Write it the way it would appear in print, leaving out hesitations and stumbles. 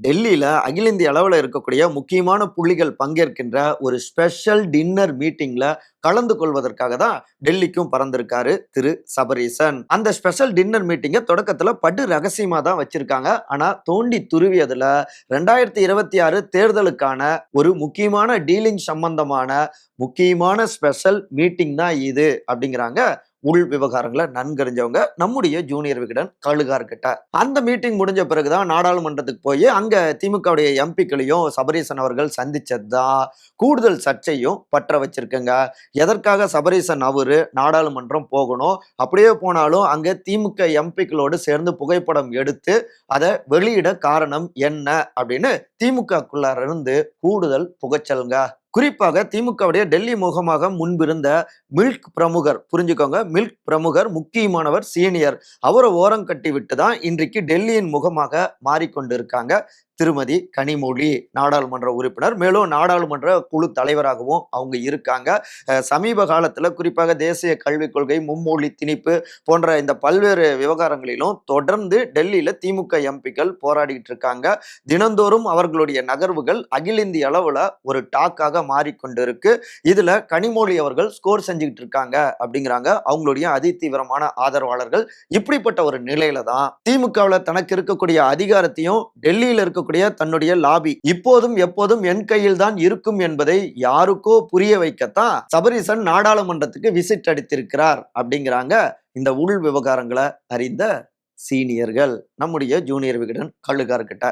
டெல்லியில அகில இந்திய அளவுல இருக்கக்கூடிய முக்கியமான புள்ளிகள் பங்கேற்கின்ற ஒரு ஸ்பெஷல் டின்னர் மீட்டிங்ல கலந்து கொள்வதற்காக தான் டெல்லிக்கும் பறந்திருக்காரு திரு சபரீசன். அந்த ஸ்பெஷல் டின்னர் மீட்டிங்க தொடக்கத்துல படு ரகசியமா தான் வச்சிருக்காங்க. ஆனா தோண்டி துருவியதுல 2026 தேர்தலுக்கான ஒரு முக்கியமான டீலிங் சம்பந்தமான முக்கியமான ஸ்பெஷல் மீட்டிங் தான் இது அப்படிங்கிறாங்க உள் விவகாரங்களை நன்கறிஞ்சவங்க நம்முடைய ஜூனியர் விகடன் கழுகார் கிட்ட. அந்த மீட்டிங் முடிஞ்ச பிறகுதான் நாடாளுமன்றத்துக்கு போய் அங்க திமுகவுடைய எம்பிக்களையும் சபரீசன் அவர்கள் சந்திச்சதுதான் கூடுதல் சர்ச்சையும் பற்ற வச்சிருக்குங்க. எதற்காக சபரீசன் அவரு நாடாளுமன்றம் போகணும், அப்படியே போனாலும் அங்க திமுக எம்பிக்களோடு சேர்ந்து புகைப்படம் எடுத்து அதை வெளியிட காரணம் என்ன அப்படின்னு திமுகக்குள்ளார இருந்து கூடுதல் புகைச்சல்ங்க. குறிப்பாக திமுகவுடைய டெல்லி முகமாக முன்பிருந்த மில்க் பிரமுகர், புரிஞ்சுக்கோங்க, மில்க் பிரமுகர் முக்கியமானவர், சீனியர், அவரை ஓரம் கட்டி விட்டு தான் இன்றைக்கு டெல்லியின் முகமாக மாறிக்கொண்டிருக்காங்க திருமதி கனிமொழி, நாடாளுமன்ற உறுப்பினர், மேலும் நாடாளுமன்ற குழு தலைவராகவும் அவங்க இருக்காங்க. சமீப காலத்துல குறிப்பாக தேசிய கல்விக் கொள்கை, மும்மொழி திணிப்பு போன்ற இந்த பல்வேறு விவகாரங்களிலும் தொடர்ந்து டெல்லியில திமுக எம்பிக்கள் போராடிட்டு இருக்காங்க. தினந்தோறும் அவர்களுடைய நகர்வுகள் அகில இந்திய அளவுல ஒரு டாக்காக மாறிக்கொண்டிருக்கு. இதுல கனிமொழி அவர்கள் ஸ்கோர் செஞ்சுக்கிட்டு இருக்காங்க அப்படிங்கிறாங்க அவங்களுடைய அதிதீவிரமான ஆதரவாளர்கள். இப்படிப்பட்ட ஒரு நிலையில தான் திமுகவுல தனக்கு இருக்கக்கூடிய அதிகாரத்தையும் டெல்லியில இருக்கக்கூடிய தன்னுடைய லாபி இப்போதும் எப்போதும் என் கையில் தான் இருக்கும் என்பதை யாருக்கோ புரிய வைக்கத்தான் சபரீசன் நாடாளுமன்றத்துக்கு விசிட் அடித்திருக்கிறார் அப்படிங்கிறாங்க இந்த உள் விவகாரங்களை அறிந்த சீனியர்கள் நம்முடைய ஜூனியர் விகடன் கழுகார்கிட்ட.